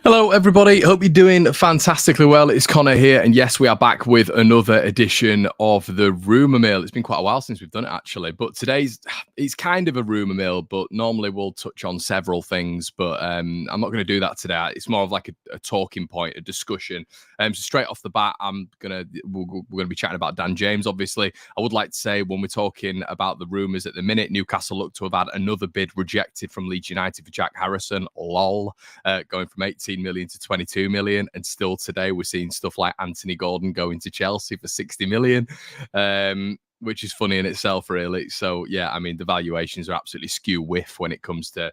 Hello, everybody. Hope you're doing fantastically well. It's Connor here. And yes, we are back with another edition of the Rumour Mill. It's been quite a while since we've done it, actually. But it's kind of a rumour mill, but normally we'll touch on several things. But I'm not going to do that today. It's more of like a talking point, a discussion. So straight off the bat, we're going to be chatting about Dan James, obviously. I would like to say when we're talking about the rumours at the minute, Newcastle look to have had another bid rejected from Leeds United for Jack Harrison. Lol. Going from 18 million to 22 million, and still today we're seeing stuff like Anthony Gordon going to Chelsea for 60 million, which is funny in itself, really. So yeah, I mean, the valuations are absolutely skew whiff when it comes to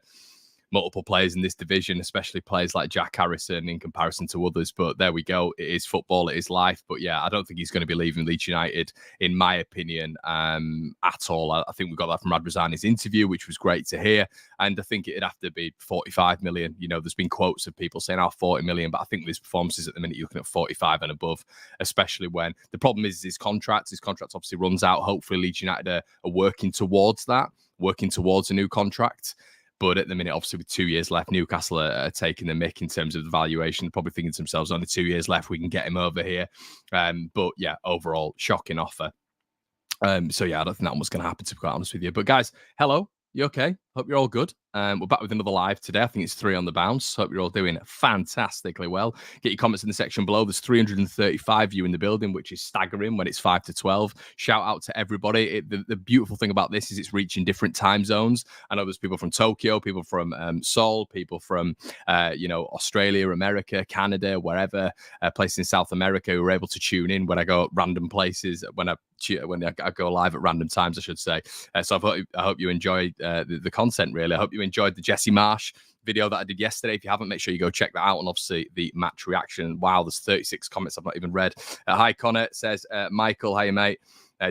multiple players in this division, especially players like Jack Harrison in comparison to others. But there we go. It is football. It is life. But yeah, I don't think he's going to be leaving Leeds United, in my opinion, at all. I think we got that from Radrizzani's interview, which was great to hear. And I think it'd have to be 45 million. You know, there's been quotes of people saying, 40 million. But I think with his performances at the minute, you're looking at 45 and above, especially when the problem is his contract. His contract obviously runs out. Hopefully, Leeds United are working towards that, working towards a new contract. But at the minute, obviously, with 2 years left, Newcastle are taking the mick in terms of the valuation, probably thinking to themselves, only 2 years left, we can get him over here. But yeah, overall, shocking offer. So yeah, I don't think that was going to happen, to be quite honest with you. But guys, hello. You okay? Hope you're all good. We're back with another live today. I think it's 3 on the bounce. Hope you're all doing fantastically well. Get your comments in the section below. There's 335 of you in the building, which is staggering when it's 5 to 12. Shout out to everybody. The beautiful thing about this is it's reaching different time zones. I know there's people from Tokyo, people from Seoul, people from Australia, America, Canada, wherever, places in South America who are able to tune in when I go at random places, when I go live at random times, I should say. So I hope you enjoy the content, really. I hope you enjoyed the Jesse Marsh video that I did yesterday. If you haven't, make sure you go check that out. And obviously the match reaction. Wow, there's 36 comments I've not even read. Hi, Connor, says Michael. Hey, mate.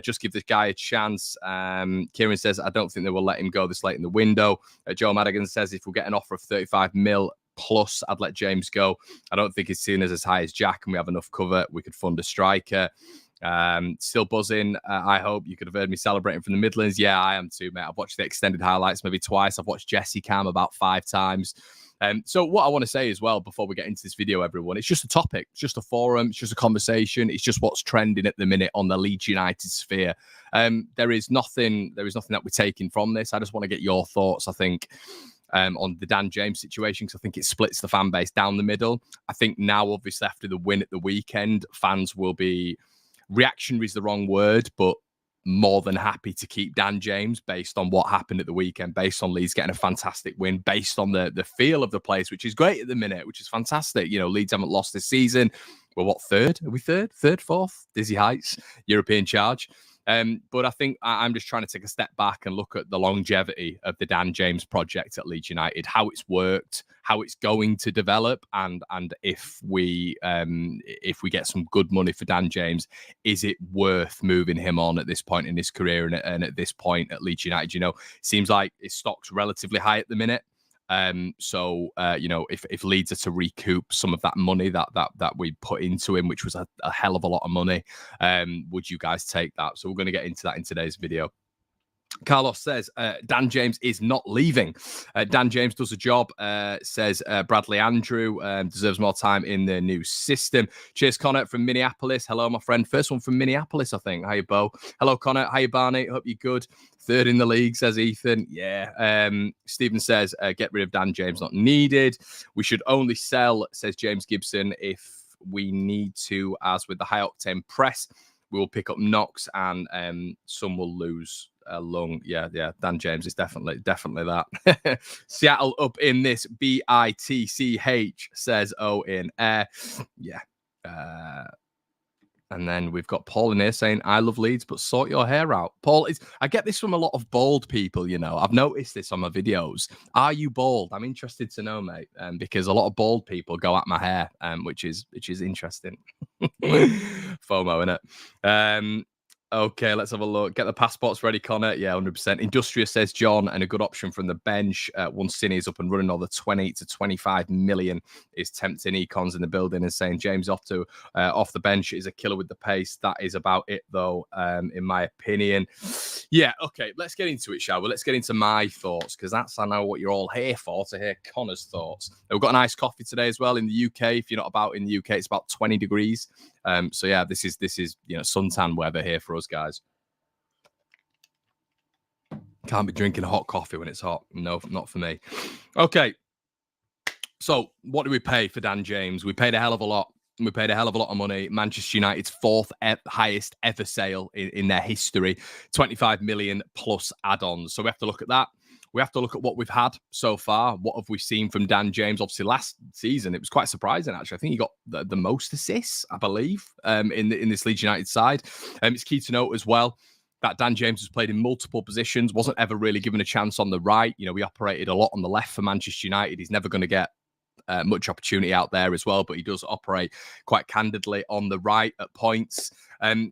Just give this guy a chance. Kieran says, I don't think they will let him go this late in the window. Joe Madigan says, if we get an offer of 35 mil plus, I'd let James go. I don't think he's seen as high as Jack, and we have enough cover. We could fund a striker. Still buzzing. I hope you could have heard me celebrating from the Midlands. Yeah, I am too, mate. I've watched the extended highlights maybe twice. I've watched Jesse Cam about 5 times. So what I want to say as well before we get into this video, everyone, it's just a topic, it's just a forum, it's just a conversation, it's just what's trending at the minute on the Leeds United sphere. There is nothing that we're taking from this. I just want to get your thoughts, I think, on the Dan James situation, because I think it splits the fan base down the middle. I think now, obviously, after the win at the weekend, fans will be, reactionary is the wrong word, but more than happy to keep Dan James based on what happened at the weekend, based on Leeds getting a fantastic win, based on the feel of the place, which is great at the minute, which is fantastic. You know, Leeds haven't lost this season. We're what, third? Are we third? Third, fourth? Dizzy heights, European charge. But I think I'm just trying to take a step back and look at the longevity of the Dan James project at Leeds United, how it's worked, how it's going to develop, and if we get some good money for Dan James, is it worth moving him on at this point in his career and at this point at Leeds United? You know, it seems like his stock's relatively high at the minute. If Leeds are to recoup some of that money that we put into him, which was a hell of a lot of money, would you guys take that? So we're going to get into that in today's video. Carlos says, Dan James is not leaving. Dan James does a job, says Bradley Andrew, deserves more time in the new system. Cheers, Connor from Minneapolis. Hello, my friend. First one from Minneapolis, I think. Hi, Bo. Hello, Connor. Hi, Barney. Hope you're good. Third in the league, says Ethan. Yeah. Stephen says, get rid of Dan James, not needed. We should only sell, says James Gibson, if we need to, as with the high-octane press. We will pick up knocks and some will lose a lung. Yeah. Dan James is definitely that. Seattle up in this. BITCH, says Owen. Yeah. And then we've got Paul in here saying, I love Leeds, but sort your hair out. Paul, I get this from a lot of bald people, you know. I've noticed this on my videos. Are you bald? I'm interested to know, mate, because a lot of bald people go at my hair, which is interesting. FOMO, innit? Okay, let's have a look. Get the passports ready, Connor. Yeah, 100%. Industrious says John, and a good option from the bench. Once Cine is up and running, all the 20 to 25 million is tempting. Econs in the building and saying James off the bench is a killer with the pace. That is about it, though, in my opinion. Yeah, okay, let's get into it, shall we? Let's get into my thoughts, because that's, I know, what you're all here for, to hear Connor's thoughts. We've got an iced coffee today as well in the UK. If you're not about in the UK, it's about 20 degrees. So yeah, this is suntan weather here for us guys. Can't be drinking hot coffee when it's hot. No, not for me. Okay. So what do we pay for Dan James? We paid a hell of a lot. We paid a hell of a lot of money. Manchester United's fourth highest ever sale in their history. 25 million plus add-ons. So we have to look at that. We have to look at what we've had so far. What have we seen from Dan James? Obviously, last season, it was quite surprising, actually. I think he got the most assists, I believe, in this Leeds United side. It's key to note as well that Dan James has played in multiple positions, wasn't ever really given a chance on the right. We operated a lot on the left for Manchester United. He's never going to get much opportunity out there as well, but he does operate quite candidly on the right at points.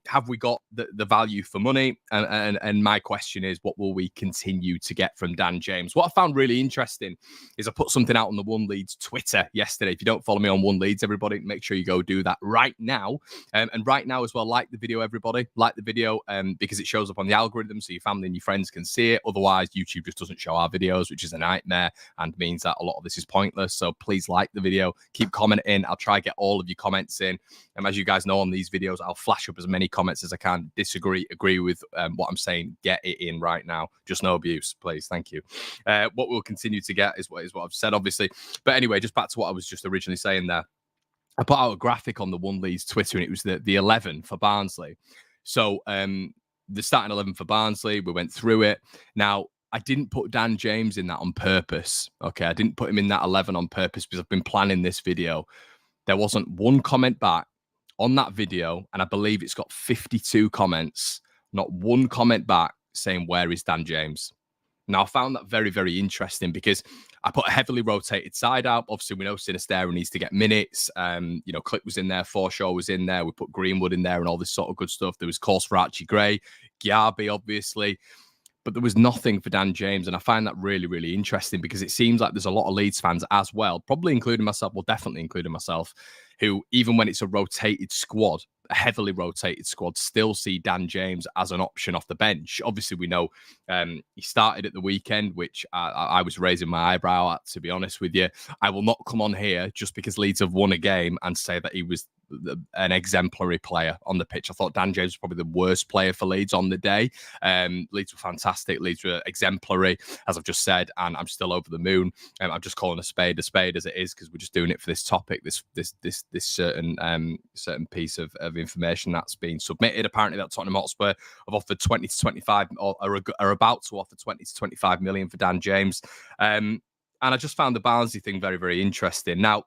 Have we got the value for money? And my question is, what will we continue to get from Dan James? What I found really interesting is I put something out on the One Leeds Twitter yesterday. If you don't follow me on One Leeds, everybody, make sure you go do that right now. And right now as well, like the video, everybody. Like the video because it shows up on the algorithm so your family and your friends can see it. Otherwise, YouTube just doesn't show our videos, which is a nightmare and means that a lot of this is pointless. So please like the video. Keep commenting. I'll try to get all of your comments in. And as you guys know on these videos, I'll flash up as many comments as I can. Disagree, agree with what I'm saying, get it in right now. Just no abuse, please. Thank you. What we'll continue to get is what I've said, obviously. But anyway, just back to what I was just originally saying there. I put out a graphic on the One Leeds Twitter, and it was the 11 for Barnsley. So the starting 11 for Barnsley, we went through it. Now, I didn't put Dan James in that on purpose. Okay, I didn't put him in that 11 on purpose because I've been planning this video. There wasn't one comment back on that video, and I believe it's got 52 comments. Not one comment back saying, where is Dan James? Now, I found that very, very interesting because I put a heavily rotated side out. Obviously, we know Sinistera needs to get minutes. Click was in there, Forshaw was in there. We put Greenwood in there and all this sort of good stuff. There was calls for Archie Gray, Giarbi, obviously. But there was nothing for Dan James. And I find that really, really interesting because it seems like there's a lot of Leeds fans as well, probably including myself, well, definitely including myself, who, even when it's a rotated squad, a heavily rotated squad, still see Dan James as an option off the bench. Obviously, we know he started at the weekend, which I was raising my eyebrow at, to be honest with you. I will not come on here just because Leeds have won a game and say that he was an exemplary player on the pitch. I thought Dan James was probably the worst player for Leeds on the day. Leeds were fantastic. Leeds were exemplary, as I've just said, and I'm still over the moon. I'm just calling a spade as it is because we're just doing it for this topic, this certain piece of information that's been submitted. Apparently, that Tottenham Hotspur have offered 20 to 25, or are about to offer 20 to 25 million for Dan James. And I just found the Barnsley thing very, very interesting. Now,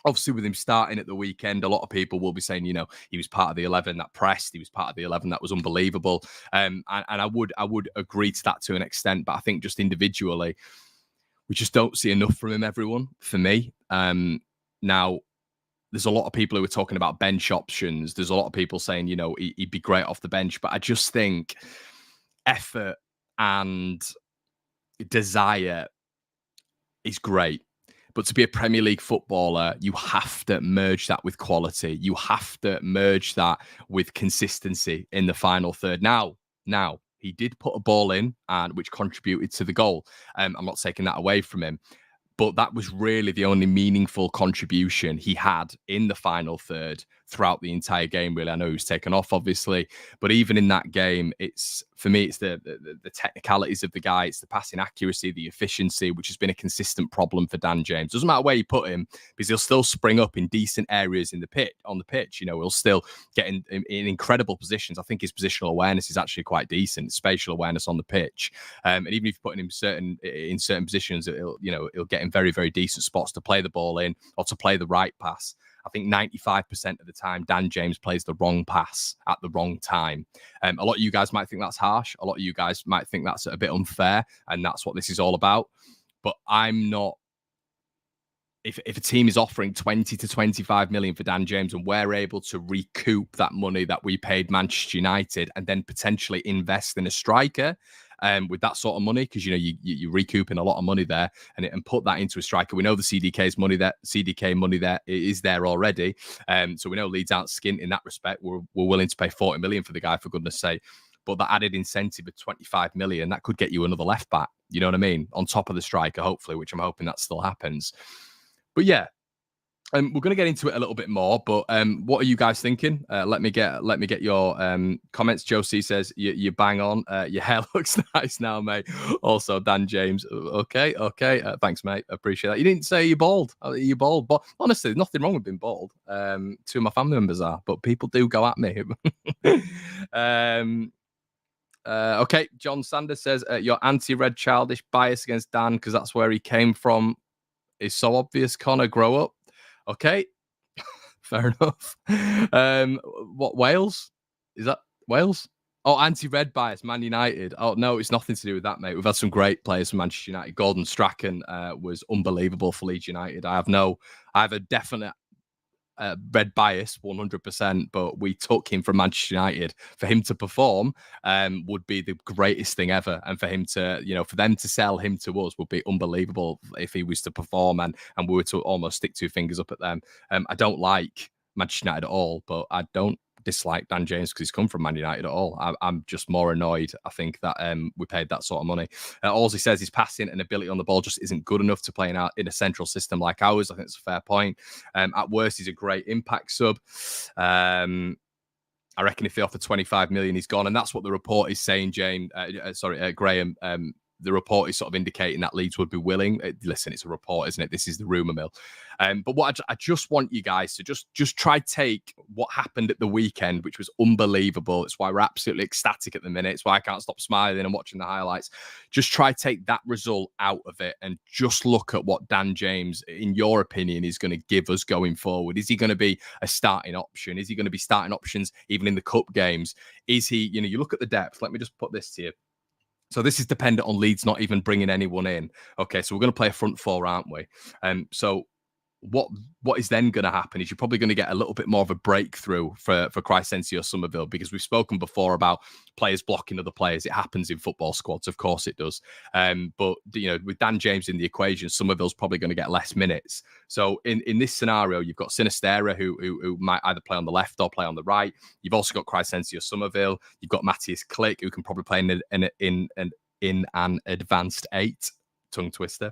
obviously, with him starting at the weekend, a lot of people will be saying, he was part of the 11 that pressed. He was part of the 11 that was unbelievable. And I would agree to that to an extent. But I think just individually, we just don't see enough from him, everyone, for me. Now, there's a lot of people who are talking about bench options. There's a lot of people saying, he'd be great off the bench. But I just think effort and desire is great. But to be a Premier League footballer, you have to merge that with quality. You have to merge that with consistency in the final third. Now, he did put a ball in, and which contributed to the goal. I'm not taking that away from him. But that was really the only meaningful contribution he had in the final third throughout the entire game, really. I know he was taken off, obviously. But even in that game, for me, it's the technicalities of the guy. It's the passing accuracy, the efficiency, which has been a consistent problem for Dan James. Doesn't matter where you put him, because he'll still spring up in decent areas on the pitch. He'll still get in incredible positions. I think his positional awareness is actually quite decent, spatial awareness on the pitch. And even if you put him in certain positions, he'll get in very, very decent spots to play the ball in or to play the right pass. I think 95% of the time, Dan James plays the wrong pass at the wrong time. A lot of you guys might think that's harsh. A lot of you guys might think that's a bit unfair, and that's what this is all about. But I'm not if a team is offering 20 to 25 million for Dan James and we're able to recoup that money that we paid Manchester United and then potentially invest in a striker with that sort of money, because you're recouping a lot of money there and put that into a striker. We know the CDK money there is there already. So we know Leeds aren't skint in that respect. We're willing to pay 40 million for the guy, for goodness sake. But that added incentive of 25 million, that could get you another left back, you know what I mean? On top of the striker, hopefully, which I'm hoping that still happens. But yeah, we're going to get into it a little bit more. But what are you guys thinking? Let me get your comments. Josie says you bang on. Your hair looks nice now, mate. Also, Dan James. Okay. Thanks, mate. I appreciate that. You didn't say you're bald. You're bald, but honestly, there's nothing wrong with being bald. Two of my family members are, but people do go at me. Okay, John Sanders says your anti-red childish bias against Dan because that's where he came from is so obvious. Connor, grow up. Okay, fair enough. What, Wales? Is that Wales? Oh, anti-red bias, Man United. Oh, no, it's nothing to do with that, mate. We've had some great players from Manchester United. Gordon Strachan was unbelievable for Leeds United. I have a definite red bias 100%, but we took him from Manchester United. For him to perform would be the greatest thing ever, and for him to, for them to sell him to us would be unbelievable if he was to perform and we were to almost stick two fingers up at them. I don't like Manchester United at all, but I don't dislike Dan James because he's come from Man United at all. I'm just more annoyed, I think, that we paid that sort of money. All he says is passing and ability on the ball just isn't good enough to play in a central system like ours. I think it's a fair point. At worst, he's a great impact sub. I reckon if they offer 25 million, he's gone. And that's what the report is saying, Graham. The report is sort of indicating that Leeds would be willing. Listen, it's a report, isn't it? This is the rumour mill. But what I just want you guys to just try take what happened at the weekend, which was unbelievable. It's why we're absolutely ecstatic at the minute. It's why I can't stop smiling and watching the highlights. Just try take that result out of it and just look at what Dan James, in your opinion, is going to give us going forward. Is he going to be a starting option? Is he going to be starting options even in the cup games? Is he, you look at the depth. Let me just put this to you. So this is dependent on Leeds not even bringing anyone in. Okay, so we're going to play a front four, aren't we? So what is then going to happen is you're probably going to get a little bit more of a breakthrough for Crysencio Somerville, because we've spoken before about players blocking other players. It happens in football squads, of course it does. But with Dan James in the equation, Somerville's probably going to get less minutes. So in this scenario, you've got Sinistera who might either play on the left or play on the right. You've also got Crysencio Somerville. You've got Matthias Klick, who can probably play in an advanced 8. Tongue twister.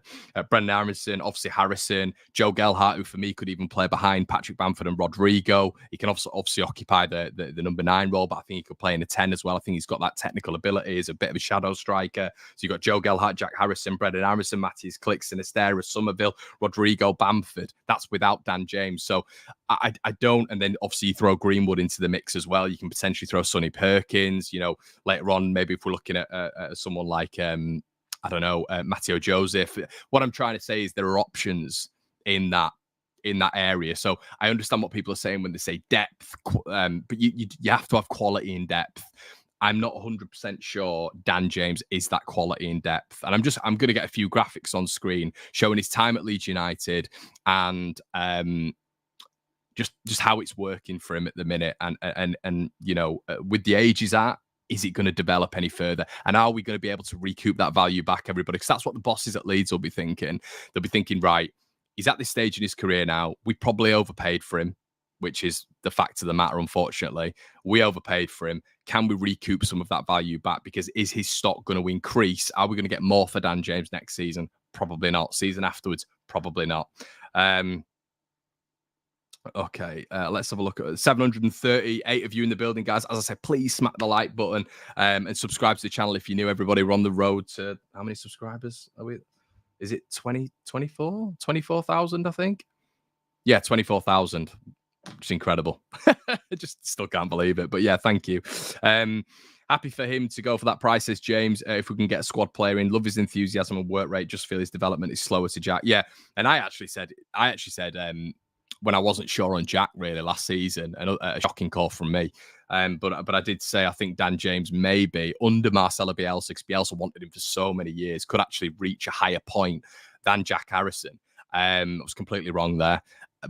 Brendan Aronson, obviously Harrison, Joe Gelhardt, who for me could even play behind Patrick Bamford and Rodrigo. He can obviously occupy the number 9 role, but I think he could play in a 10 as well. I think he's got that technical ability. He's a bit of a shadow striker. So you've got Joe Gelhardt, Jack Harrison, Brendan Aronson, Matthias Klick, Sinistera, Somerville, Rodrigo, Bamford. That's without Dan James. So I don't. And then obviously you throw Greenwood into the mix as well. You can potentially throw Sonny Perkins. Later on, maybe if we're looking at someone like I don't know, Matteo Joseph. What I'm trying to say is there are options in that area. So I understand what people are saying when they say depth, but you have to have quality in depth. I'm not 100% sure Dan James is that quality in depth. And I'm going to get a few graphics on screen showing his time at Leeds United and just how it's working for him at the minute. And with the age he's at, is it going to develop any further? And are we going to be able to recoup that value back, everybody? Because that's what the bosses at Leeds will be thinking. They'll be thinking, right, he's at this stage in his career now. We probably overpaid for him, which is the fact of the matter, unfortunately. We overpaid for him. Can we recoup some of that value back? Because is his stock going to increase? Are we going to get more for Dan James next season? Probably not. Season afterwards? Probably not. Okay, let's have a look at 738 of you in the building, guys. As I said, please smack the like button and subscribe to the channel if you're new. Everybody, we're on the road to how many subscribers are we? Is it 24,000, I think? Yeah, 24,000. It's incredible. I just still can't believe it. But yeah, thank you. Happy for him to go for that price, says James. If we can get a squad player in, love his enthusiasm and work rate. Just feel his development is slower to Jack. Yeah, and I actually said when I wasn't sure on Jack really last season, a shocking call from me. But I did say I think Dan James maybe under Marcelo Bielsa, because Bielsa wanted him for so many years, could actually reach a higher point than Jack Harrison. I was completely wrong there.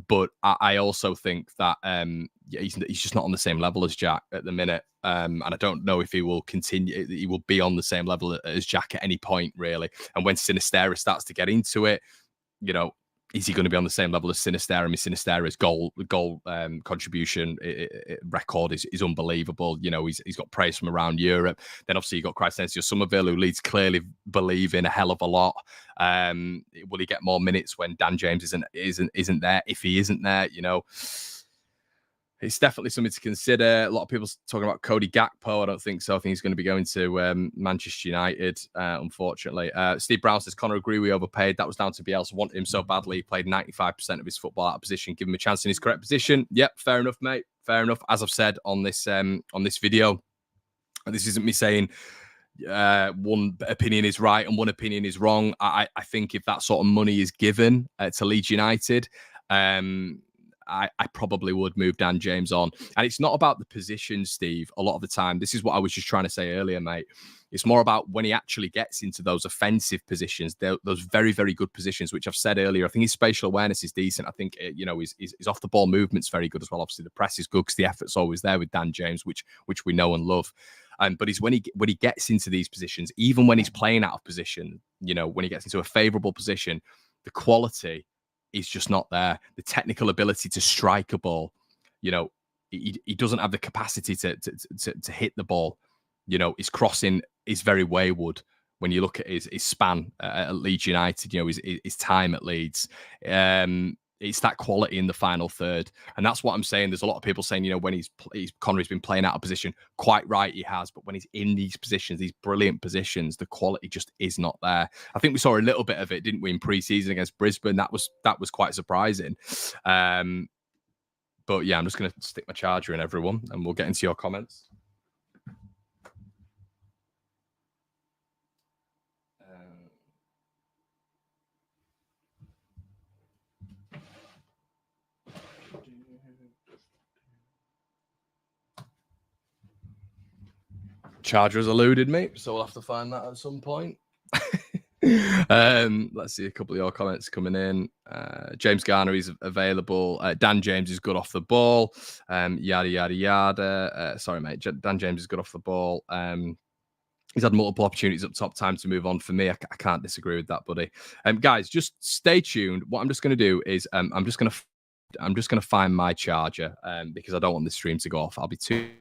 But I also think that yeah, he's just not on the same level as Jack at the minute. And I don't know if he will continue. He will be on the same level as Jack at any point, really. And when Sinistera starts to get into it, you know, is he going to be on the same level as Sinistera? I mean, Sinistera's goal contribution record is unbelievable. You know, he's got praise from around Europe. Then obviously you got Crysencio Somerville, who Leeds clearly believe in a hell of a lot. Will he get more minutes when Dan James isn't there? If he isn't there, you know, it's definitely something to consider. A lot of people talking about Cody Gakpo. I don't think so. I think he's going to be going to Manchester United, unfortunately. Steve Brown says, Connor, agree we overpaid. That was down to Bielsa. Wanted him so badly. He played 95% of his football out of position. Give him a chance in his correct position. Yep, fair enough, mate. Fair enough. As I've said on this video, this isn't me saying one opinion is right and one opinion is wrong. I think if that sort of money is given to Leeds United, I probably would move Dan James on. And it's not about the position, Steve, a lot of the time. This is what I was just trying to say earlier, mate. It's more about when he actually gets into those offensive positions, those very, very good positions, which I've said earlier. I think his spatial awareness is decent. I think, you know, his off-the-ball movement's very good as well. Obviously, the press is good because the effort's always there with Dan James, which we know and love. But it's when he gets into these positions, even when he's playing out of position, you know, when he gets into a favourable position, the quality is just not there. The technical ability to strike a ball, you know, he doesn't have the capacity to hit the ball. You know, his crossing is very wayward. When you look at his span at Leeds United, you know, his time at Leeds, it's that quality in the final third. And that's what I'm saying. There's a lot of people saying, you know, when Connery's been playing out of position, quite right, he has. But when he's in these positions, these brilliant positions, the quality just is not there. I think we saw a little bit of it, didn't we, in pre-season against Brisbane? That was quite surprising. But yeah, I'm just going to stick my charger in, everyone, and we'll get into your comments. Charger has eluded me, so we'll have to find that at some point. Let's see a couple of your comments coming in. James Garner is available. Dan James is good off the ball. Yada yada yada. Sorry, mate. Dan James is good off the ball. He's had multiple opportunities up top. Time to move on for me. I can't disagree with that, buddy. Guys, just stay tuned. What I'm just going to do is I'm just going to find my charger because I don't want this stream to go off. I'll be too.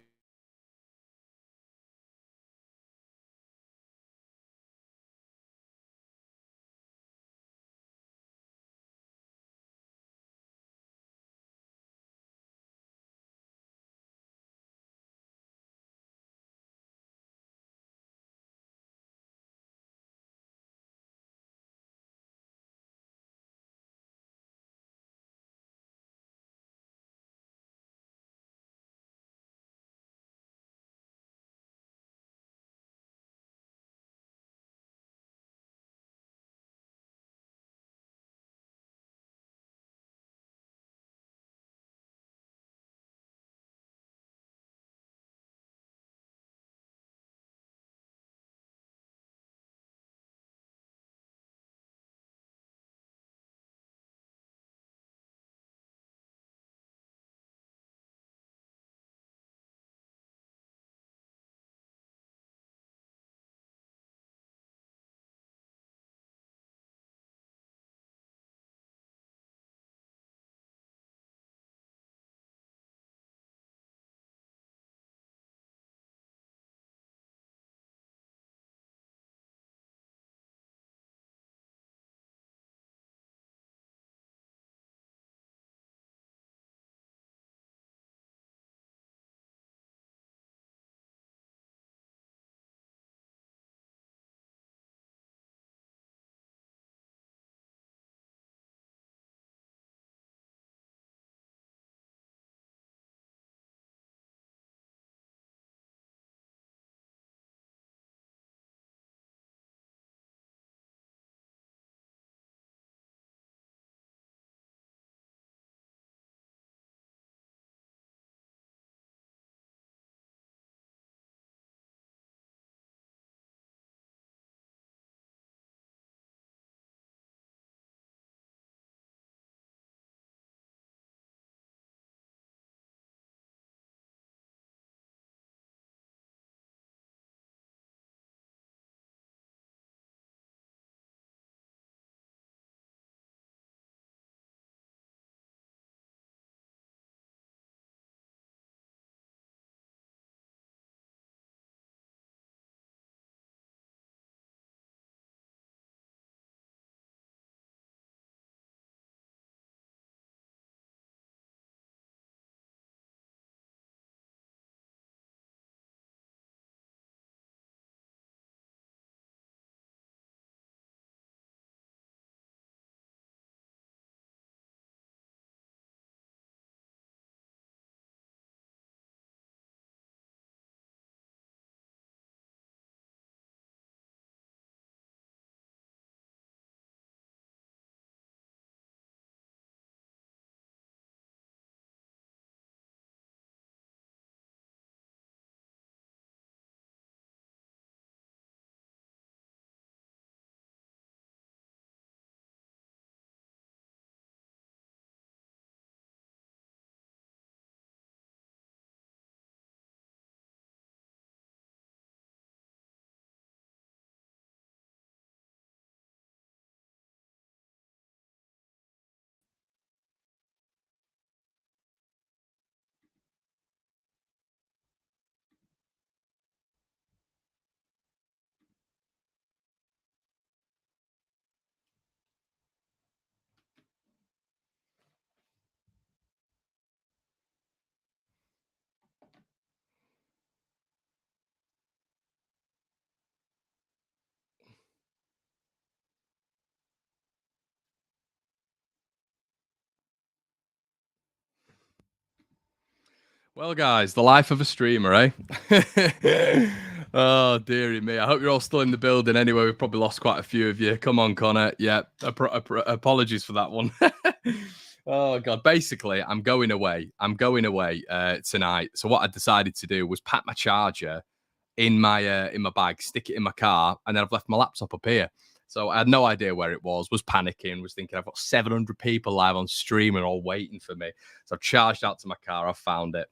Well, guys, the life of a streamer, eh? Oh, dearie me. I hope you're all still in the building anyway. We've probably lost quite a few of you. Come on, Connor. Yeah, apologies for that one. Oh, God. Basically, I'm going away. Tonight. So what I decided to do was pack my charger in my bag, stick it in my car, and then I've left my laptop up here. So I had no idea where it was panicking, was thinking I've got 700 people live on stream and all waiting for me. So I've charged out to my car. I've found it.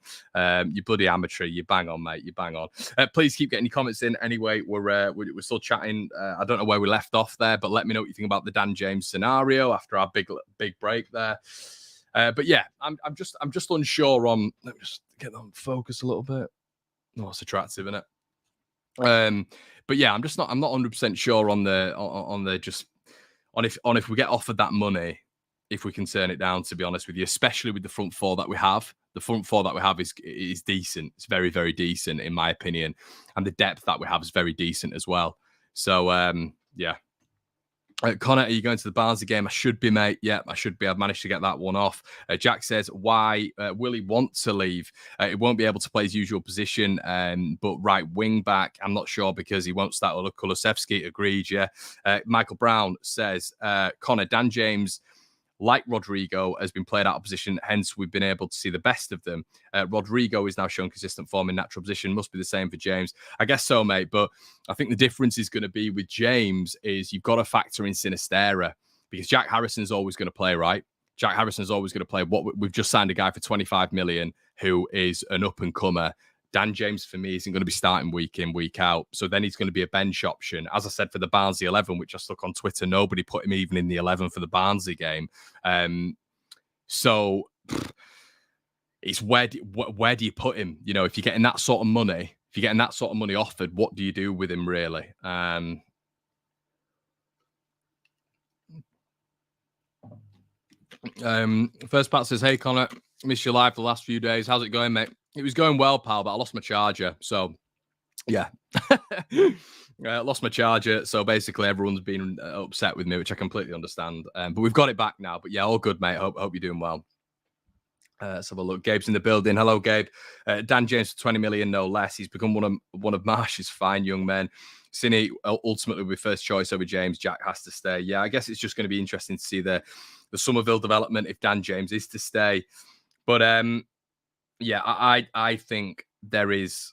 You bloody amateur. You bang on, mate. You bang on. Please keep getting your comments in. Anyway, we're still chatting. I don't know where we left off there, but let me know what you think about the Dan James scenario after our big break there. But yeah, I'm just unsure on. Let me just get on focus a little bit. Oh, it's attractive, isn't it? But yeah, I'm not 100% sure on if we get offered that money, if we can turn it down, to be honest with you, especially with the front four that we have. The front four that we have is decent. It's very, very decent in my opinion. And the depth that we have is very decent as well. So yeah. Connor, are you going to the Barnsley game? I should be, mate. Yeah, I should be. I've managed to get that one off. Jack says, why will he want to leave? He won't be able to play his usual position, but right wing back, I'm not sure because he won't start with Kulusevski. Agreed, yeah. Michael Brown says, Connor, Dan James, like Rodrigo, has been played out of position, hence we've been able to see the best of them. Rodrigo is now showing consistent form in natural position. Must be the same for James. I guess so, mate, but I think the difference is going to be with James is you've got to factor in Sinistera because Jack Harrison's always going to play, right? Jack Harrison's always going to play. We've just signed a guy for 25 million who is an up-and-comer. Dan James, for me, isn't going to be starting week in, week out. So then he's going to be a bench option. As I said, for the Barnsley 11, which I stuck on Twitter, nobody put him even in the 11 for the Barnsley game. So it's where do you put him? You know, if you're getting that sort of money, offered, what do you do with him, really? First part says, hey, Connor, missed your live the last few days. How's it going, mate? It was going well, pal, but I lost my charger. So, yeah. Lost my charger. So, basically, everyone's been upset with me, which I completely understand. But we've got it back now. But, yeah, all good, mate. Hope you're doing well. Let's have a look. Gabe's in the building. Hello, Gabe. Dan James for 20 million, no less. He's become one of Marsh's fine young men. Cine ultimately will be first choice over James. Jack has to stay. Yeah, I guess it's just going to be interesting to see the Somerville development if Dan James is to stay. But yeah, I think there is.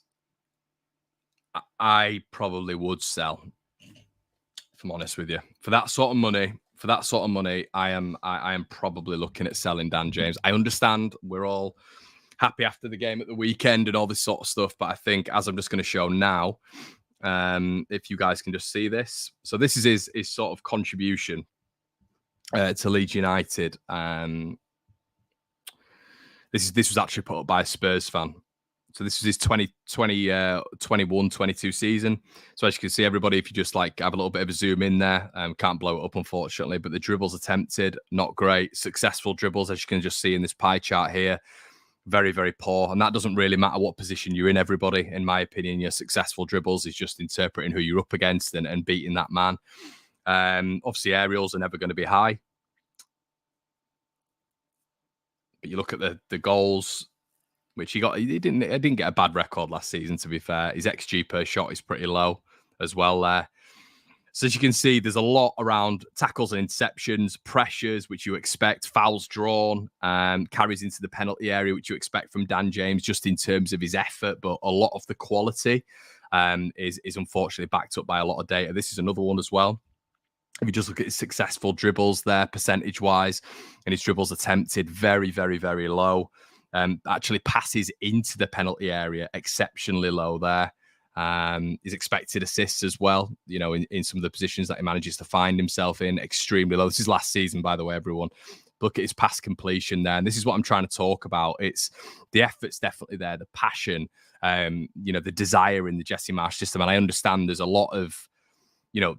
I probably would sell, if I'm honest with you, for that sort of money. For that sort of money, I am probably looking at selling Dan James. I understand we're all happy after the game at the weekend and all this sort of stuff, but I think, as I'm just going to show now, if you guys can just see this. So this is his sort of contribution to Leeds United. This was actually put up by a Spurs fan. So this is his 21-22 season. So as you can see, everybody, if you just like have a little bit of a zoom in there, can't blow it up, unfortunately, but the dribbles attempted, not great. Successful dribbles, as you can just see in this pie chart here, very, very poor. And that doesn't really matter what position you're in, everybody. In my opinion, your successful dribbles is just interpreting who you're up against and beating that man. Obviously, aerials are never going to be high. But you look at the goals, which he didn't get a bad record last season, to be fair. His XG per shot is pretty low as well there. So as you can see, there's a lot around tackles and interceptions, pressures, which you expect, fouls drawn, carries into the penalty area, which you expect from Dan James, just in terms of his effort, but a lot of the quality is unfortunately backed up by a lot of data. This is another one as well. If you just look at his successful dribbles there, percentage-wise, and his dribbles attempted, very, very, very low. Actually passes into the penalty area, exceptionally low there. His expected assists as well, you know, in some of the positions that he manages to find himself in, extremely low. This is last season, by the way, everyone. Look at his pass completion there. And this is what I'm trying to talk about. It's the effort's definitely there, the passion, you know, the desire in the Jesse Marsh system. And I understand there's a lot of, you know,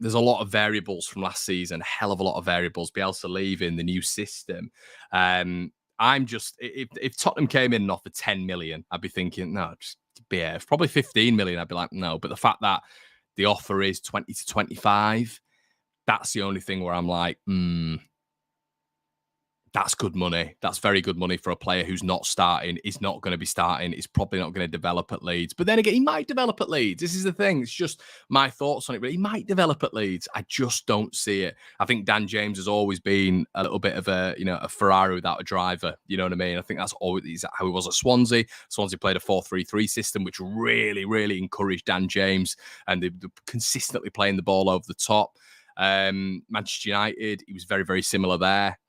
there's a lot of variables from last season, a hell of a lot of variables. Bielsa leaving, the new system. I'm just, if Tottenham came in and offered 10 million, I'd be thinking, no, just BF. Probably 15 million, I'd be like, no. But the fact that the offer is 20 to 25, that's the only thing where I'm like, That's good money. That's very good money for a player who's not starting, is not going to be starting, is probably not going to develop at Leeds. But then again, he might develop at Leeds. This is the thing. It's just my thoughts on it, but he might develop at Leeds. I just don't see it. I think Dan James has always been a little bit of a Ferrari without a driver. You know what I mean? I think that's always how he was at Swansea. Swansea played a 4-3-3 system, which really, really encouraged Dan James, and they're consistently playing the ball over the top. Manchester United, he was very, very similar there.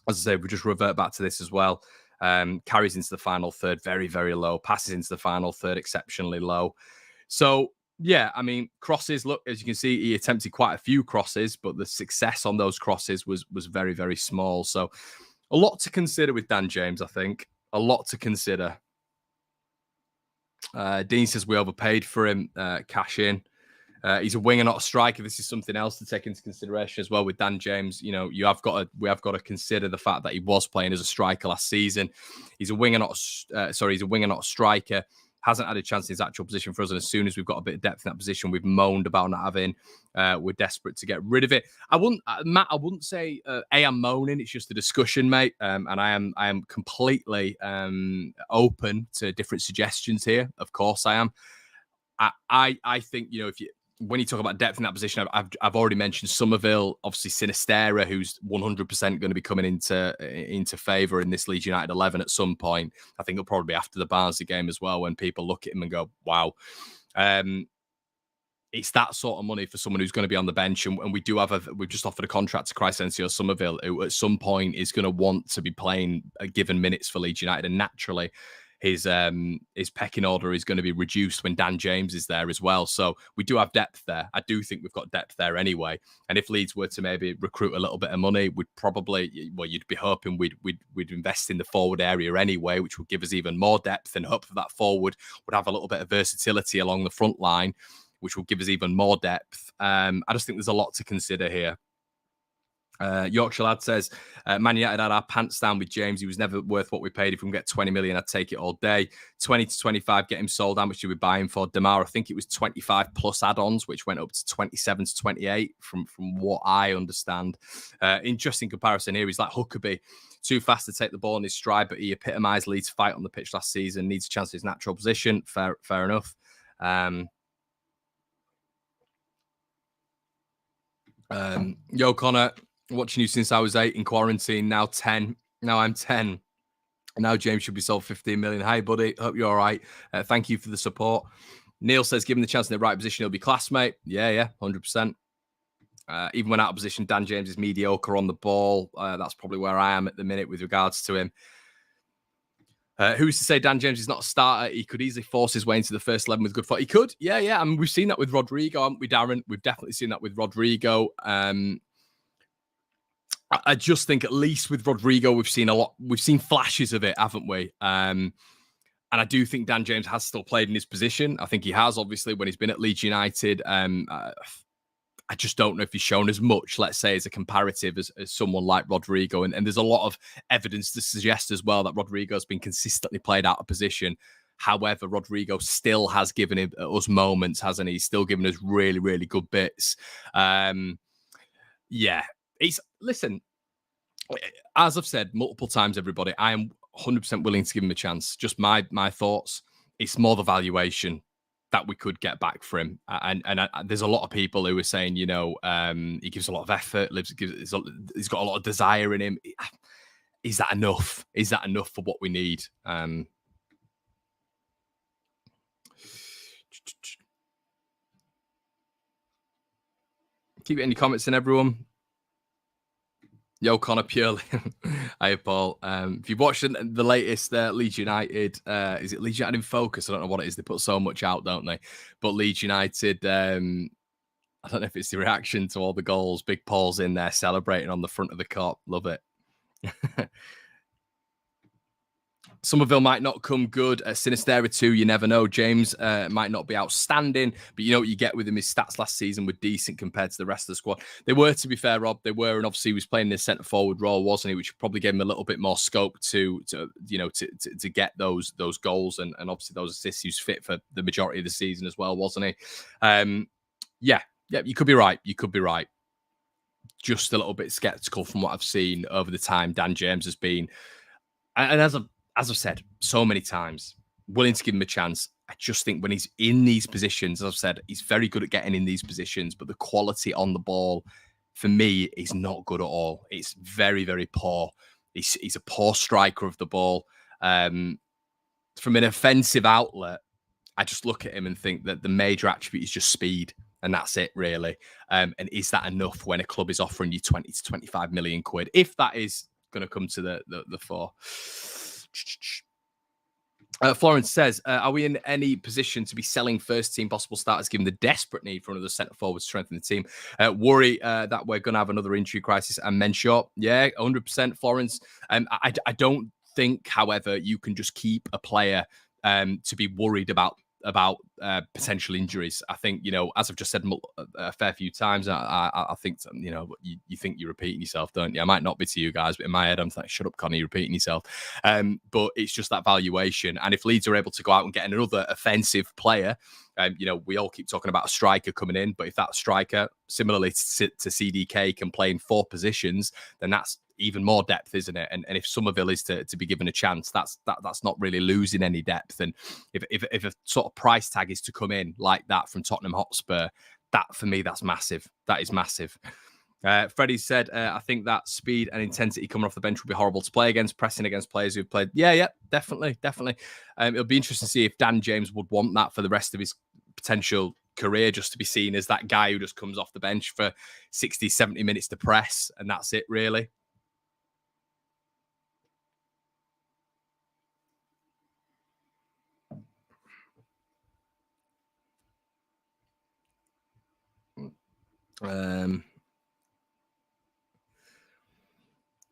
As I say, we just revert back to this as well. Carries into the final third, very, very low. Passes into the final third, exceptionally low. So, yeah, I mean, crosses, look, as you can see, he attempted quite a few crosses, but the success on those crosses was very, very small. So, a lot to consider with Dan James, I think. A lot to consider. Dean says we overpaid for him. Cash in. He's a winger, not a striker. This is something else to take into consideration as well with Dan James. You know, we have got to consider the fact that he was playing as a striker last season. He's a winger, not a striker. Hasn't had a chance in his actual position for us. And as soon as we've got a bit of depth in that position, we've moaned about not having. We're desperate to get rid of it. Matt, I wouldn't say I'm moaning. It's just a discussion, mate. And I am completely open to different suggestions here. Of course, I am. I think, you know, when you talk about depth in that position, I've already mentioned Somerville, obviously Sinistera, who's 100% going to be coming into favour in this Leeds United 11 at some point. I think it'll probably be after the Barnsley game as well, when people look at him and go, wow. It's that sort of money for someone who's going to be on the bench. And we've just offered a contract to Crysencio Somerville, who at some point is going to want to be playing given minutes for Leeds United. And naturally, his pecking order is going to be reduced when Dan James is there as well. So we do have depth there. I do think we've got depth there anyway. And if Leeds were to maybe recruit a little bit of money, we'd probably, well, you'd be hoping we'd invest in the forward area anyway, which would give us even more depth, and hope that forward would have a little bit of versatility along the front line, which will give us even more depth. I just think there's a lot to consider here. Yorkshire Lad says, Man United had our pants down with James. He was never worth what we paid. If we can get 20 million, I'd take it all day. 20 to 25, get him sold. How much do we buy him for? Demar, I think it was 25 plus add-ons, which went up to 27 to 28 from what I understand. Interesting comparison here. He's like Huckabee. Too fast to take the ball in his stride, but he epitomised Leeds' fight on the pitch last season. Needs a chance in his natural position. Fair enough. Yo, Connor, watching you since I was 8 in quarantine, now 10. Now I'm 10. Now James should be sold 15 million. Hi, buddy. Hope you're all right. Thank you for the support. Neil says, given the chance in the right position, he'll be class, mate. Yeah, 100%. Even when out of position, Dan James is mediocre on the ball. That's probably where I am at the minute with regards to him. Who's to say Dan James is not a starter? He could easily force his way into the first 11 with good foot. He could. Yeah. I mean, we've seen that with Rodrigo, haven't we, Darren? We've definitely seen that with Rodrigo. I just think at least with Rodrigo, we've seen flashes of it, haven't we? And I do think Dan James has still played in his position. I think he has, obviously, when he's been at Leeds United. I just don't know if he's shown as much, let's say, as a comparative as someone like Rodrigo. And there's a lot of evidence to suggest as well that Rodrigo's been consistently played out of position. However, Rodrigo still has given us moments, hasn't he? He's still given us really, really good bits. Listen, as I've said multiple times, everybody, I am 100% willing to give him a chance. Just my thoughts. It's more the valuation that we could get back for him. And there's a lot of people who are saying, he gives a lot of effort, he's got a lot of desire in him. Is that enough? Is that enough for what we need? Keep any comments in, everyone. Yo, Connor Purely. Hi, Paul. If you've watched the latest Leeds United, is it Leeds United in Focus? I don't know what it is. They put so much out, don't they? But Leeds United, I don't know if it's the reaction to all the goals. Big Paul's in there celebrating on the front of the court. Love it. Somerville might not come good. Sinistera too, you never know. James might not be outstanding, but you know what you get with him. His stats last season were decent compared to the rest of the squad. They were, to be fair, Rob. They were, and obviously he was playing this centre forward role, wasn't he? Which probably gave him a little bit more scope to get those goals and obviously those assists. He was fit for the majority of the season as well, wasn't he? Yeah, you could be right. You could be right. just a little bit skeptical from what I've seen over the time Dan James has been. And as I've said so many times, willing to give him a chance. I just think when he's in these positions, as I've said, he's very good at getting in these positions, but the quality on the ball, for me, is not good at all. It's very, very poor. He's a poor striker of the ball. From an offensive outlet, I just look at him and think that the major attribute is just speed, and that's it, really. And is that enough when a club is offering you 20 to 25 million quid? If that is going to come to the fore. Florence says, are we in any position to be selling first team possible starters given the desperate need for another centre forward to strengthen the team? Worry that we're going to have another injury crisis and men short. Yeah, 100%, Florence. I don't think, however, you can just keep a player to be worried about potential injuries. I think, as I've just said a fair few times, I think, you think you're repeating yourself, don't you? I might not be to you guys, but in my head, I'm like, shut up, Connie, you're repeating yourself. But it's just that valuation. And if Leeds are able to go out and get another offensive player, we all keep talking about a striker coming in, but if that striker, similarly to CDK, can play in 4 positions, then that's even more depth, isn't it? And if Somerville is to be given a chance, that's not really losing any depth. And if a sort of price tag is to come in like that from Tottenham Hotspur, that for me, that's massive. That is massive. Freddie said, I think that speed and intensity coming off the bench will be horrible to play against, pressing against players who've played. Yeah, definitely. It'll be interesting to see if Dan James would want that for the rest of his potential career, just to be seen as that guy who just comes off the bench for 60, 70 minutes to press, and that's it, really.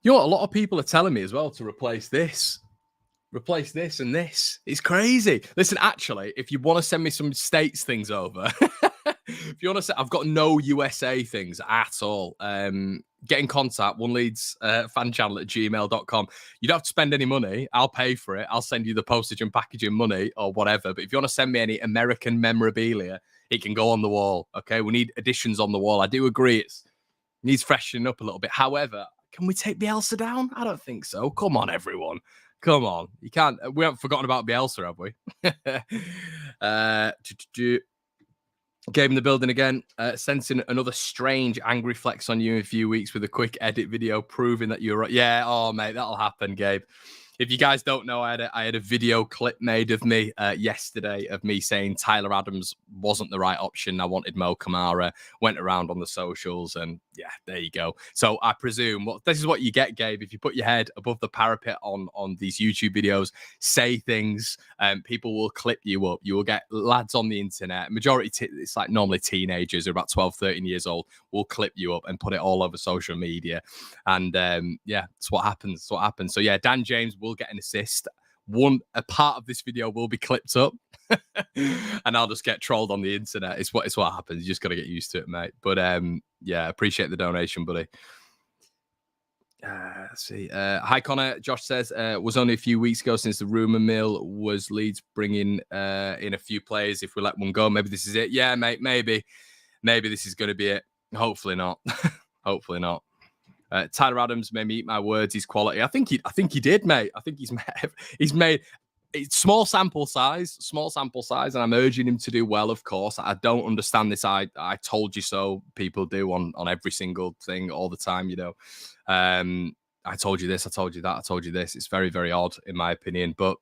You know what? A lot of people are telling me as well to replace this and this. It's crazy. Listen, actually, if you want to send me some States things over, if you want to say, I've got no USA things at all. Get in contact, One Leeds Fan Channel at gmail.com. You don't have to spend any money. I'll pay for it. I'll send you the postage and packaging money or whatever. But if you want to send me any American memorabilia, it can go on the wall. Okay, we need additions on the wall. I do agree it needs freshening up a little bit. However, can we take Bielsa down? I don't think so. Come on, everyone. Come on. You can't. We haven't forgotten about Bielsa, have we? Game in the building again. Sensing another strange angry flex on you in a few weeks with a quick edit video proving that you're right. Yeah, oh, mate, that'll happen, Gabe. If you guys don't know, I had a video clip made of me yesterday of me saying Tyler Adams wasn't the right option. I wanted Mo Kamara. Went around on the socials, and yeah, there you go. So I presume this is what you get, Gabe. If you put your head above the parapet on these YouTube videos, say things, people will clip you up. You will get lads on the internet. Majority, it's like normally teenagers who are about 12, 13 years old, will clip you up and put it all over social media. And yeah, that's what happens. That's what happens. So yeah, Dan James will get an assist. A part of this video will be clipped up and I'll just get trolled on the internet. It's what happens. You just got to get used to it, mate. But yeah, appreciate the donation, buddy. Let's see. Hi, Connor. Josh says, was only a few weeks ago since the rumour mill was Leeds bringing in a few players. If we let one go, maybe this is it. Yeah, mate, maybe this is going to be it. Hopefully not. Hopefully not. Tyler Adams made me eat my words. His quality. I think he did, mate. I think he's made it's small sample size, and I'm urging him to do well. Of course, I don't understand this. I told you so. People do on every single thing all the time. I told you this. I told you that. I told you this. It's very, very odd in my opinion. But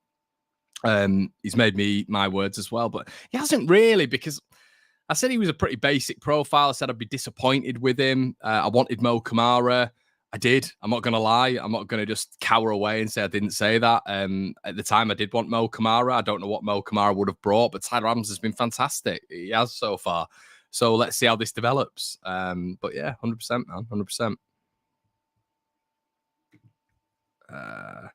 he's made me eat my words as well. But he hasn't really, because I said he was a pretty basic profile. I said I'd be disappointed with him. I wanted Mo Kamara. I did. I'm not going to lie. I'm not going to just cower away and say I didn't say that. At the time, I did want Mo Kamara. I don't know what Mo Kamara would have brought, but Tyler Adams has been fantastic. He has so far. So let's see how this develops. But yeah, 100%, man. 100%. I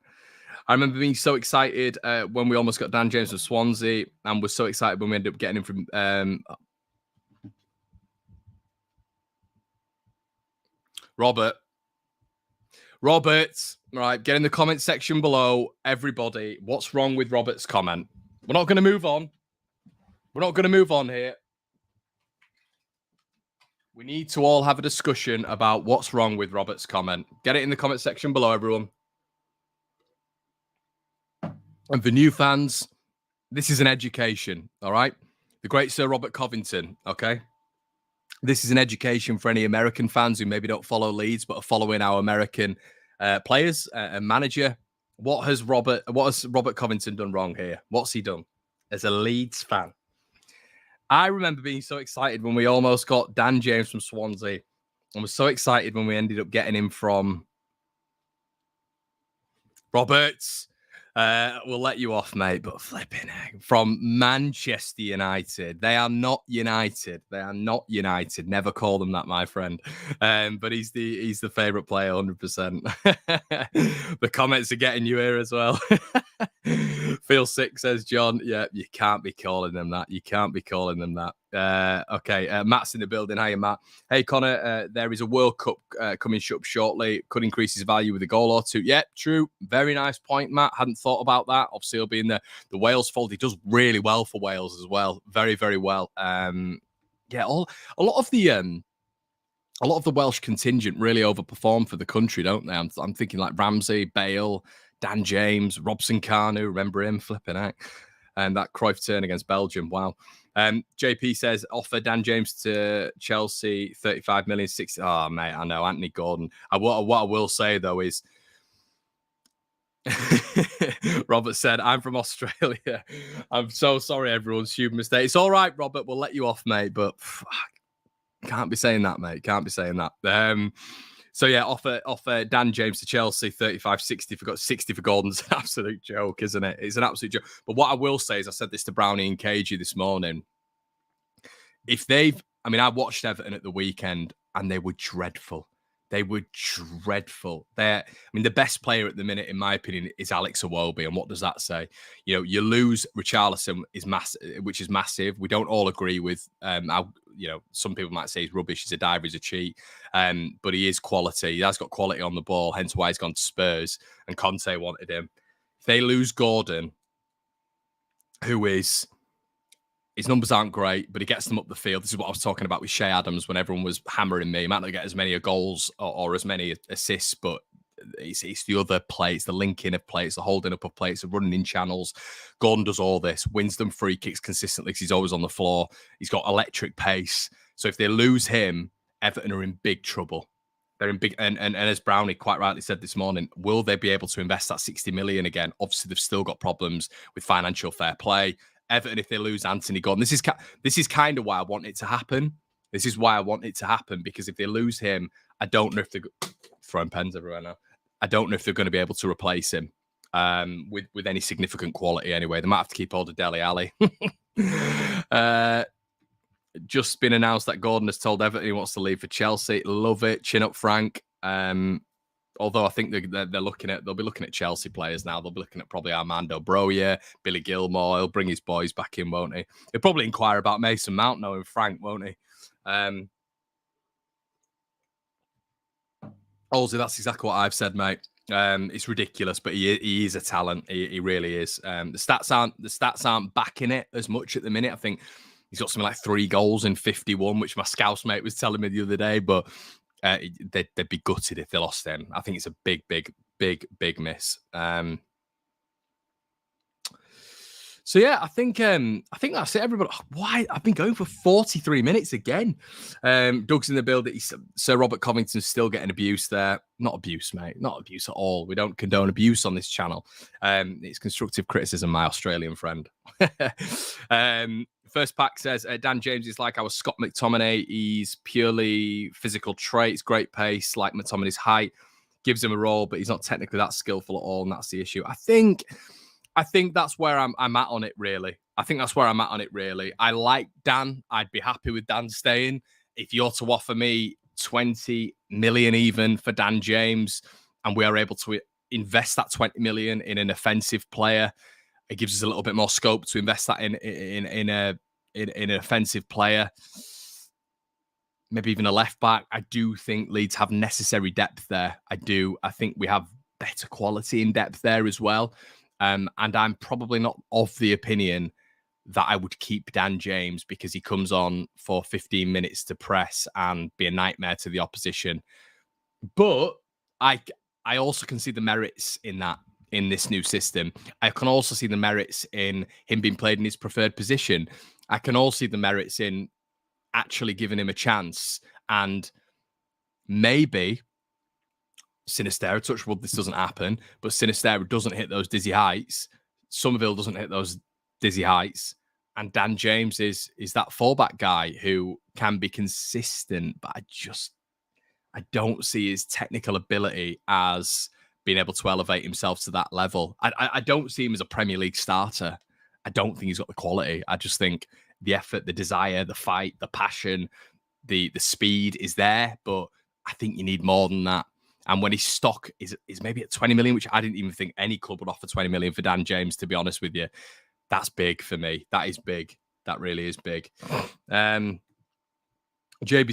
remember being so excited when we almost got Dan James from Swansea, and was so excited when we ended up getting him from... Robert, right, get in the comment section below, everybody. What's wrong with Robert's comment? We're not going to move on. We're not going to move on here. We need to all have a discussion about what's wrong with Robert's comment. Get it in the comment section below, everyone. And for new fans, this is an education, all right? The great Sir Robert Covington, okay? This is an education for any American fans who maybe don't follow Leeds, but are following our American players and manager. What has Robert Covington done wrong here? What's he done as a Leeds fan? I remember being so excited when we almost got Dan James from Swansea. I was so excited when we ended up getting him from Roberts. We'll let you off, mate, but flipping heck. From Manchester United. They are not United. They are not United. Never call them that, my friend. But he's the favourite player, 100%. The comments are getting you here as well. Feel sick, says John. Yeah, you can't be calling them that. You can't be calling them that. Okay, Matt's in the building. Hiya, Matt. Hey, Connor, there is a World Cup coming up shortly. Could increase his value with a goal or two. Yeah, true. Very nice point, Matt. Hadn't thought about that. Obviously, he'll be in the Wales fold. He does really well for Wales as well. Very, very well. Yeah, a lot of the Welsh contingent really overperform for the country, don't they? I'm thinking like Ramsey, Bale, Dan James, Robson Kanu. Remember him? Flipping out. And that Cruyff turn against Belgium. Wow. JP says, offer Dan James to Chelsea, 35 million, 60. Oh, mate, I know. Anthony Gordon. What I will say, though, is Robert said, I'm from Australia. I'm so sorry, everyone's stupid mistake. It's all right, Robert. We'll let you off, mate. But can't be saying that, mate. Can't be saying that. So yeah, offer Dan James to Chelsea, 35, 60 for 60 for Gordon's an absolute joke, isn't it? It's an absolute joke. But what I will say is, I said this to Brownie and KG this morning. I watched Everton at the weekend and they were dreadful. They were dreadful. The best player at the minute, in my opinion, is Alex Iwobi. And what does that say? You know, you lose Richarlison, which is massive. We don't all agree with some people might say he's rubbish. He's a diver, he's a cheat. But he is quality. He has got quality on the ball, hence why he's gone to Spurs. And Conte wanted him. If they lose Gordon, his numbers aren't great, but he gets them up the field. This is what I was talking about with Shea Adams when everyone was hammering me. He might not get as many goals or as many assists, but it's the other play. It's the linking of play. It's the holding up of play. It's the running in channels. Gordon does all this, wins them free kicks consistently because he's always on the floor. He's got electric pace. So if they lose him, Everton are in big trouble. They're in big, and as Brownie quite rightly said this morning, will they be able to invest that 60 million again? Obviously, they've still got problems with financial fair play. Everton, if they lose Anthony Gordon, this is kind of why I want it to happen. This is why I want it to happen, because if they lose him, I don't know if they're throwing pens everywhere now. I don't know if they're going to be able to replace him with any significant quality anyway. They might have to keep hold of Dele Alli. Just been announced that Gordon has told Everton he wants to leave for Chelsea. Love it. Chin up, Frank. Although I think they'll be looking at Chelsea players now. They'll be looking at probably Armando Broja, Billy Gilmore. He'll bring his boys back in, won't he? He'll probably inquire about Mason Mount, knowing Frank, won't he? Also, that's exactly what I've said, mate. It's ridiculous, but he is a talent. He really is. The stats aren't backing it as much at the minute. I think he's got something like 3 goals in 51, which my Scouse mate was telling me the other day, but they'd be gutted if they lost him. I think it's a big miss. So yeah, I think that's it, everybody. Why I've been going for 43 minutes again. Doug's in the building. Sir Robert Covington's still getting abuse there. Not abuse, mate. Not abuse at all. We don't condone abuse on this channel. It's constructive criticism, my Australian friend. First pack says, Dan James is like our Scott McTominay. He's purely physical traits, great pace, like McTominay's height. Gives him a role, but he's not technically that skillful at all, and that's the issue. I think that's where I'm at on it, really. I like Dan. I'd be happy with Dan staying. If you're to offer me 20 million even for Dan James, and we are able to invest that 20 million in an offensive player, it gives us a little bit more scope to invest that in an offensive player, maybe even a left back. I do think Leeds have necessary depth there. I do. I think we have better quality in depth there as well. And I'm probably not of the opinion that I would keep Dan James because he comes on for 15 minutes to press and be a nightmare to the opposition. But I also can see the merits in that, in this new system. I can also see the merits in him being played in his preferred position. I can also see the merits in actually giving him a chance. And maybe Sinistera, touch wood, this doesn't happen, but Sinistera doesn't hit those dizzy heights. Somerville doesn't hit those dizzy heights. And Dan James is that fallback guy who can be consistent, but I don't see his technical ability as being able to elevate himself to that level. I don't see him as a Premier League starter. I don't think he's got the quality. I just think the effort, the desire, the fight, the passion, the speed is there, but I think you need more than that. And when his stock is maybe at 20 million, which I didn't even think any club would offer 20 million for Dan James, to be honest with you, that's big for me. That is big. That really is big. JB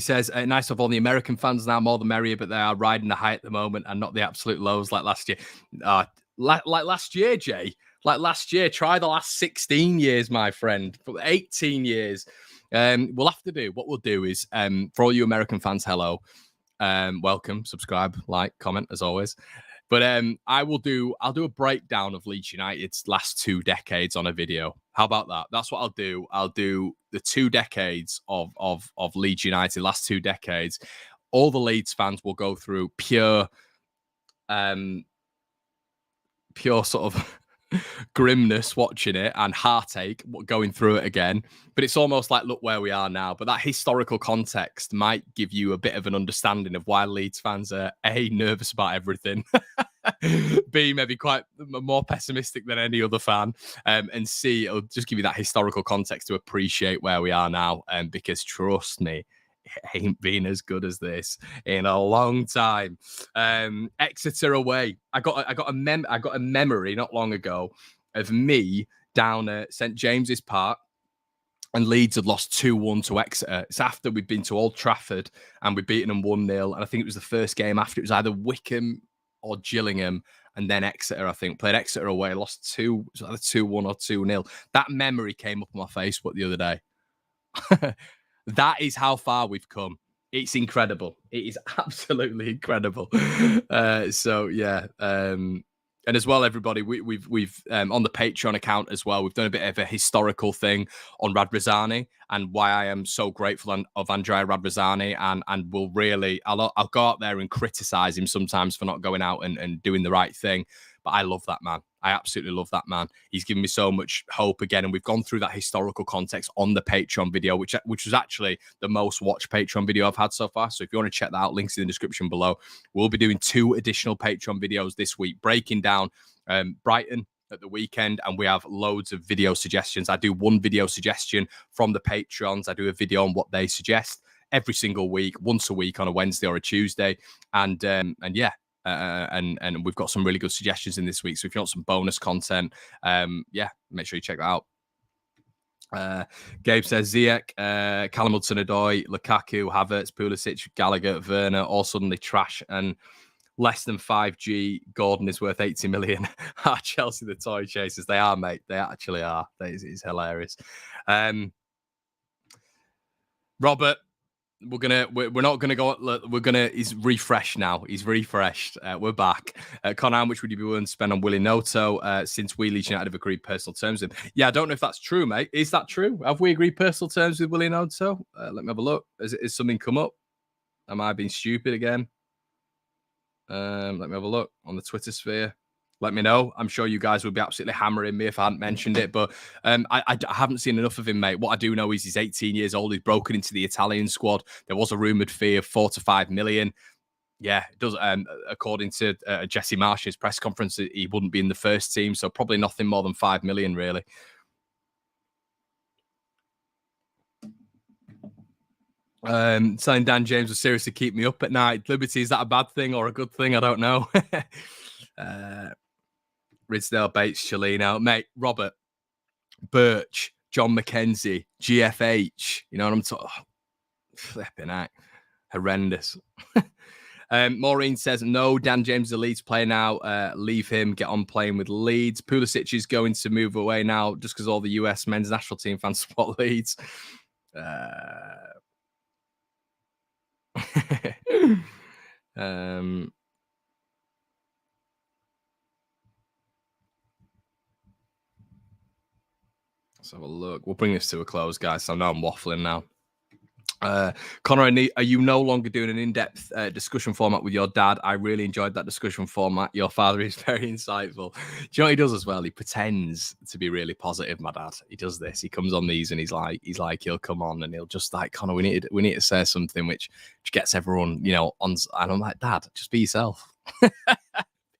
says, nice to have all the American fans now, more the merrier, but they are riding the high at the moment and not the absolute lows like last year. Like last year, Jay. Like last year. Try the last 16 years, my friend. For 18 years. We'll have to do, what we'll do is, for all you American fans, hello. Welcome, subscribe, like, comment, as always. But I'll do a breakdown of Leeds United's last 2 decades on a video. How about that? That's what I'll do. I'll do the 2 decades of Leeds United, last 2 decades. All the Leeds fans will go through pure sort of grimness watching it and heartache going through it again. But it's almost like, look where we are now. But that historical context might give you a bit of an understanding of why Leeds fans are A, nervous about everything, B, maybe quite more pessimistic than any other fan, and C, it'll just give you that historical context to appreciate where we are now. Because trust me, it ain't been as good as this in a long time. Exeter away. I got a memory not long ago of me down at St James's Park, and Leeds had lost 2-1 to Exeter. It's after we'd been to Old Trafford and we'd beaten them 1-0. And I think it was the first game after. It was either Wickham or Gillingham, and then Exeter, I think. Played Exeter away, lost 2, it was either 2-1 or 2-0. That memory came up on my Facebook the other day. That is how far we've come. It's incredible. It is absolutely incredible. So yeah, and as well, everybody, we've on the Patreon account as well, we've done a bit of a historical thing on Radrizzani and why I am so grateful of Andrea Radrizzani, and will really, I'll go out there and criticize him sometimes for not going out and doing the right thing. But I love that man. I absolutely love that man. He's given me so much hope again. And we've gone through that historical context on the Patreon video, which was actually the most watched Patreon video I've had so far. So if you want to check that out, links in the description below. We'll be doing 2 additional Patreon videos this week, breaking down Brighton at the weekend. And we have loads of video suggestions. I do 1 video suggestion from the Patrons. I do a video on what they suggest every single week, once a week on a Wednesday or a Tuesday. And yeah. And we've got some really good suggestions in this week. So if you want some bonus content, yeah, make sure you check that out. Gabe says Ziyech, Callum Hudson-Odoi, Lukaku, Havertz, Pulisic, Gallagher, Werner, all suddenly trash and less than 5G. Gordon is worth 80 million. Chelsea, the toy chasers. They are, mate. They actually are. That is hilarious. Robert, we're not gonna go. He's refreshed now. He's refreshed. We're back. Connor, how much would you be willing to spend on Willie Noto since we Leeds United have agreed personal terms with him? Yeah, I don't know if that's true, mate. Is that true? Have we agreed personal terms with Willie Noto? Let me have a look. Has something come up? Am I being stupid again? Let me have a look on the Twitter sphere. Let me know. I'm sure you guys would be absolutely hammering me if I hadn't mentioned it. But I haven't seen enough of him, mate. What I do know is he's 18 years old. He's broken into the Italian squad. There was a rumoured fee of 4 to 5 million. Yeah, it does. According to Jesse Marsh's press conference, he wouldn't be in the first team. So probably nothing more than 5 million, really. Telling Dan James will seriously keep me up at night. Liberty, is that a bad thing or a good thing? I don't know. Ridsdale, Bates, Chelino, mate, Robert, Birch, John McKenzie, GFH. You know what I'm talking? Flipping out. Horrendous. Maureen says, no, Dan James is a Leeds player now. Leave him, get on playing with Leeds. Pulisic is going to move away now just because all the US men's national team fans support Leeds. Let's have a look. We'll bring this to a close, guys. So I know I'm waffling now. Connor, are you no longer doing an in-depth discussion format with your dad? I really enjoyed that discussion format. Your father is very insightful. Do you know what he does as well? He pretends to be really positive. My dad, he does this. He comes on these and he's like, he'll come on and he'll just like, Connor, we need to say something which gets everyone, on. And I'm like, Dad, just be yourself.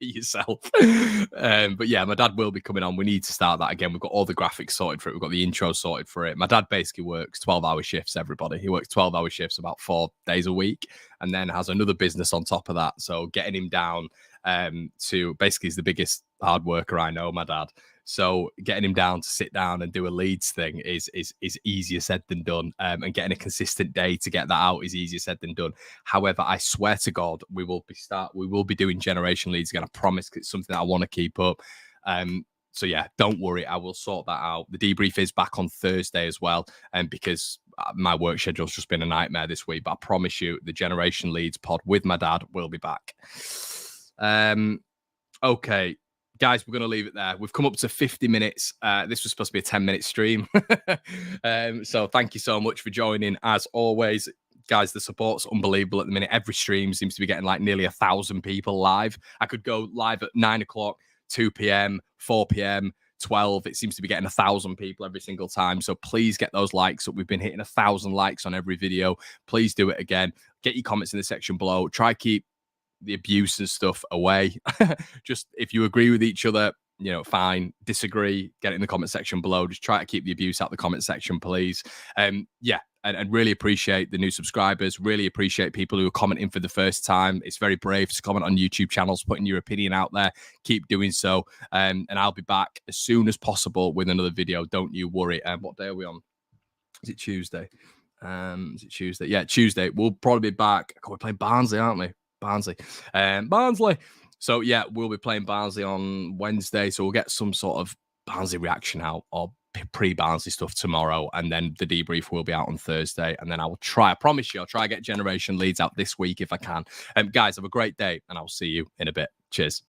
Yourself. But yeah, my dad will be coming on. We need to start that again. We've got all the graphics sorted for it. We've got the intro sorted for it. My dad basically works 12-hour shifts, everybody. He works 12-hour shifts about 4 days a week and then has another business on top of that. So getting him down to basically he's the biggest hard worker I know, my dad. So getting him down to sit down and do a Leeds thing is easier said than done. And getting a consistent day to get that out is easier said than done. However, I swear to God, we will be doing Generation Leeds again. I promise it's something that I want to keep up. So yeah, don't worry, I will sort that out. The debrief is back on Thursday as well, because my work schedule's just been a nightmare this week. But I promise you, the Generation Leeds pod with my dad will be back. Okay. Guys, we're going to leave it there. We've come up to 50 minutes. This was supposed to be a 10-minute stream. So thank you so much for joining. As always, guys, the support's unbelievable at the minute. Every stream seems to be getting like nearly 1,000 people live. I could go live at 9 o'clock, 2 p.m., 4 p.m., 12. It seems to be getting 1,000 people every single time. So please get those likes up. We've been hitting 1,000 likes on every video. Please do it again. Get your comments in the section below. Try keep the abuse and stuff away. Just if you agree with each other, fine. Disagree, get it in the comment section below. Just try to keep the abuse out the comment section, please. And really appreciate the new subscribers. Really appreciate people who are commenting for the first time. It's very brave to comment on YouTube channels, putting your opinion out there. Keep doing so. And I'll be back as soon as possible with another video. Don't you worry. What day are we on? Is it Tuesday? Is it Tuesday? Yeah, Tuesday. We'll probably be back. We're playing Barnsley, aren't we? Barnsley. So yeah, we'll be playing Barnsley on Wednesday. So we'll get some sort of Barnsley reaction out or pre-Barnsley stuff tomorrow. And then the debrief will be out on Thursday. And then I promise you, I'll try to get Generation Leeds out this week if I can. Guys, have a great day and I'll see you in a bit. Cheers.